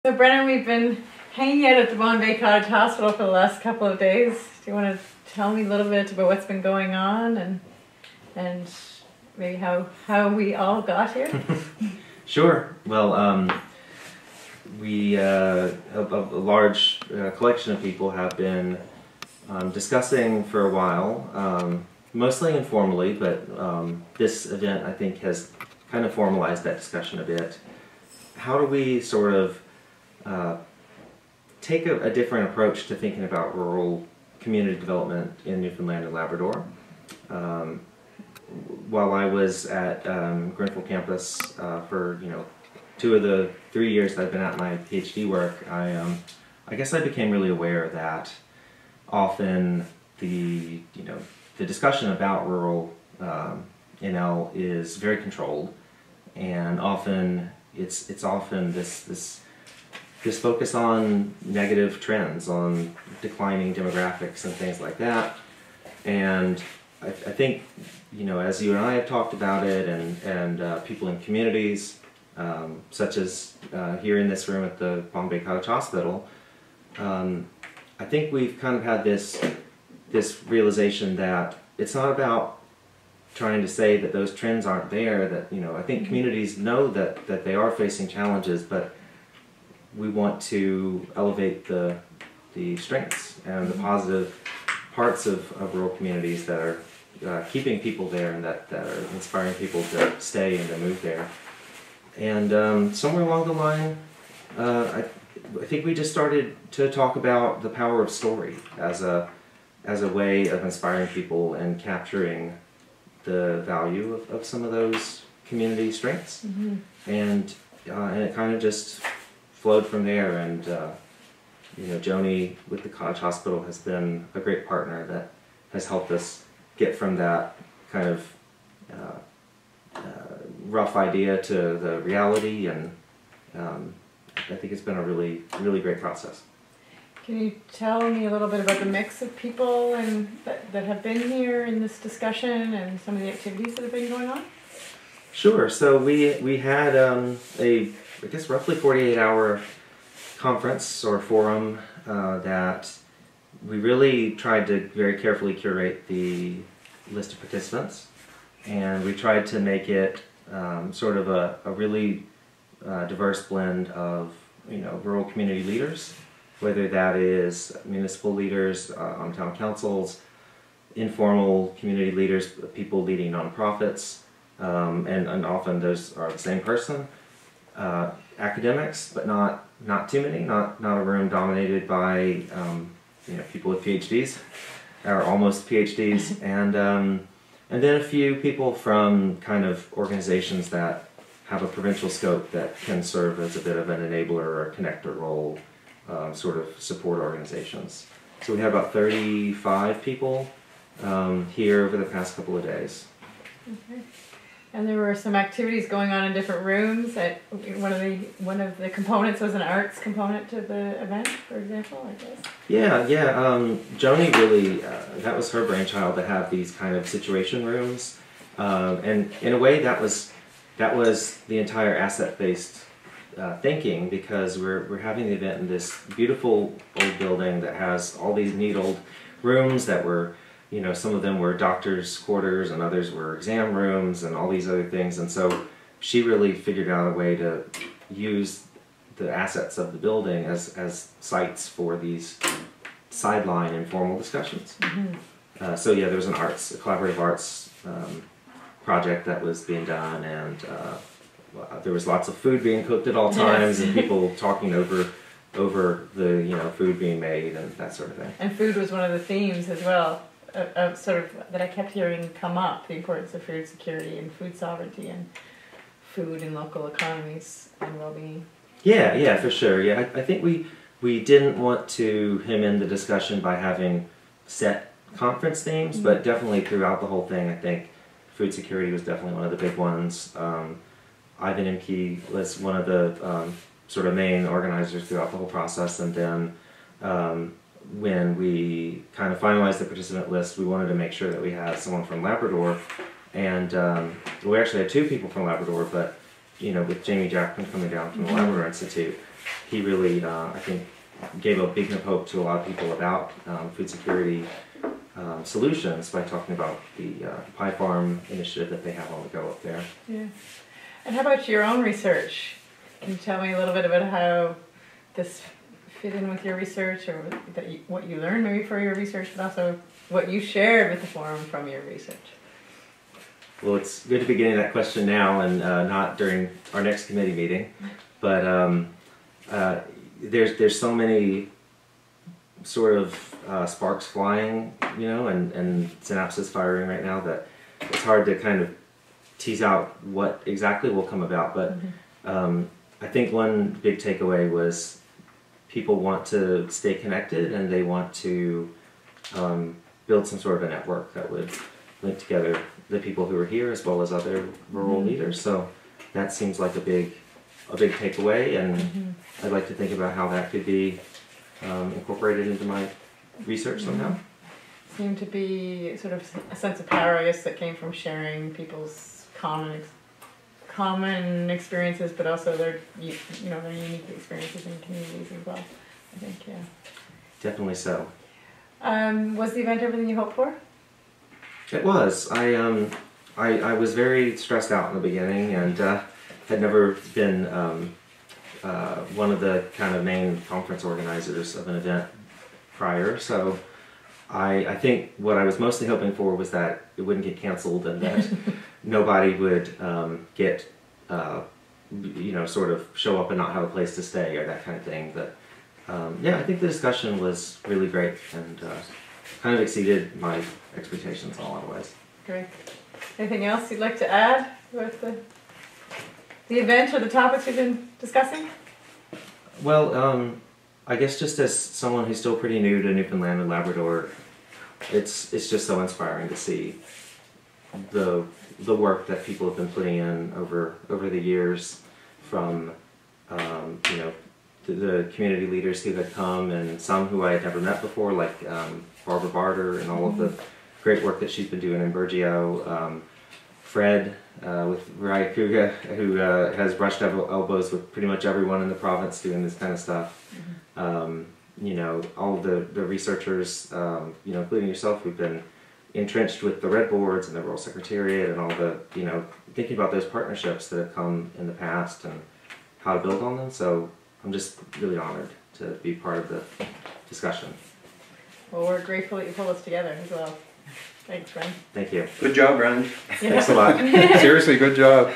So Brennan, we've been hanging out at the Bombay Cottage Hospital for the last couple of days. Do you want to tell me a little bit about what's been going on and maybe how we all got here? Sure. Well, we a large collection of people have been discussing for a while, mostly informally, but this event I think has kind of formalized that discussion a bit. How do we sort of take a different approach to thinking about rural community development in Newfoundland and Labrador? While I was at Greenfield campus for 2 of the 3 years that I've been at my PhD work, I guess I became really aware that often the discussion about rural NL is very controlled, and often it's often this focus on negative trends, on declining demographics and things like that. And I think, as you and I have talked about it, and people in communities, such as here in this room at the Bombay Cottage Hospital, I think we've kind of had this realization that it's not about trying to say that those trends aren't there, that, I think communities know that they are facing challenges, but we want to elevate the strengths and the positive parts of rural communities that are keeping people there and that are inspiring people to stay and to move there. And somewhere along the line, I think we just started to talk about the power of story as a way of inspiring people and capturing the value of some of those community strengths. Mm-hmm. And it kind of just flowed from there, and Joni with the Cottage Hospital has been a great partner that has helped us get from that kind of rough idea to the reality, and I think it's been a really, really great process. Can you tell me a little bit about the mix of people that have been here in this discussion and some of the activities that have been going on? Sure. So we had I guess roughly 48-hour conference or forum that we really tried to very carefully curate the list of participants, and we tried to make it sort of a really diverse blend of rural community leaders, whether that is municipal leaders on town councils, informal community leaders, people leading nonprofits, and often those are the same person. Academics, but not too many. Not a room dominated by people with PhDs or almost PhDs, and then a few people from kind of organizations that have a provincial scope that can serve as a bit of an enabler or connector role, sort of support organizations. So we had about 35 people here over the past couple of days. Okay. And there were some activities going on in different rooms. One of the components was an arts component to the event, for example, I guess. Yeah. Joni really, that was her brainchild to have these kind of situation rooms, and in a way that was the entire asset-based thinking, because we're having the event in this beautiful old building that has all these neat old rooms that were, some of them were doctors' quarters and others were exam rooms and all these other things. And so she really figured out a way to use the assets of the building as sites for these sideline informal discussions. Mm-hmm. So yeah, there was a collaborative arts project that was being done, and there was lots of food being cooked at all times, and people talking over the food being made and that sort of thing. And food was one of the themes as well. Sort of that I kept hearing come up, the importance of food security and food sovereignty and food in local economies and well-being. Yeah, for sure. Yeah, I think we didn't want to hem in the discussion by having set conference themes, mm-hmm. but definitely throughout the whole thing, I think food security was definitely one of the big ones. Ivan Imke was one of the sort of main organizers throughout the whole process, and then when we kind of finalized the participant list, we wanted to make sure that we had someone from Labrador, and we actually had 2 people from Labrador, but with Jamie Jackman coming down from the Labrador Institute, he really, I think, gave a beacon of hope to a lot of people about food security solutions by talking about the Pie Farm initiative that they have on the go up there. Yeah. And how about your own research? Can you tell me a little bit about how this fit in with your research, or what you learned maybe for your research, but also what you shared with the forum from your research? Well, it's good to be getting that question now and not during our next committee meeting. But there's so many sort of sparks flying, you know, and synapses firing right now that it's hard to kind of tease out what exactly will come about. But I think one big takeaway was people want to stay connected, and they want to build some sort of a network that would link together the people who are here as well as other rural leaders. So that seems like a big takeaway, and I'd like to think about how that could be incorporated into my research somehow. Seemed to be sort of a sense of power, I guess, that came from sharing people's common experiences, but also their their unique experiences in communities as well. I think, yeah. Definitely so. Was the event everything you hoped for? It was. I was very stressed out in the beginning, and had never been one of the kind of main conference organizers of an event prior. So I think what I was mostly hoping for was that it wouldn't get canceled, and that nobody would get sort of show up and not have a place to stay or that kind of thing. But yeah, I think the discussion was really great, and kind of exceeded my expectations in a lot of ways. Great. Anything else you'd like to add about the event or the topics we've been discussing? Well, I guess just as someone who's still pretty new to Newfoundland and Labrador, it's just so inspiring to see the work that people have been putting in over the years, from the community leaders who had come, and some who I had never met before, like Barbara Barter, and all of the great work that she's been doing in Burgeo. Fred with Mariah Kuga, who has brushed elbows with pretty much everyone in the province doing this kind of stuff. All of the researchers, including yourself, who've been entrenched with the Red Boards and the Rural Secretariat, and all the, thinking about those partnerships that have come in the past and how to build on them. So I'm just really honored to be part of the discussion. Well, we're grateful that you pulled us together as well. Thanks, Brennan. Thank you. Good job, Brennan. Thanks a lot. Seriously, good job.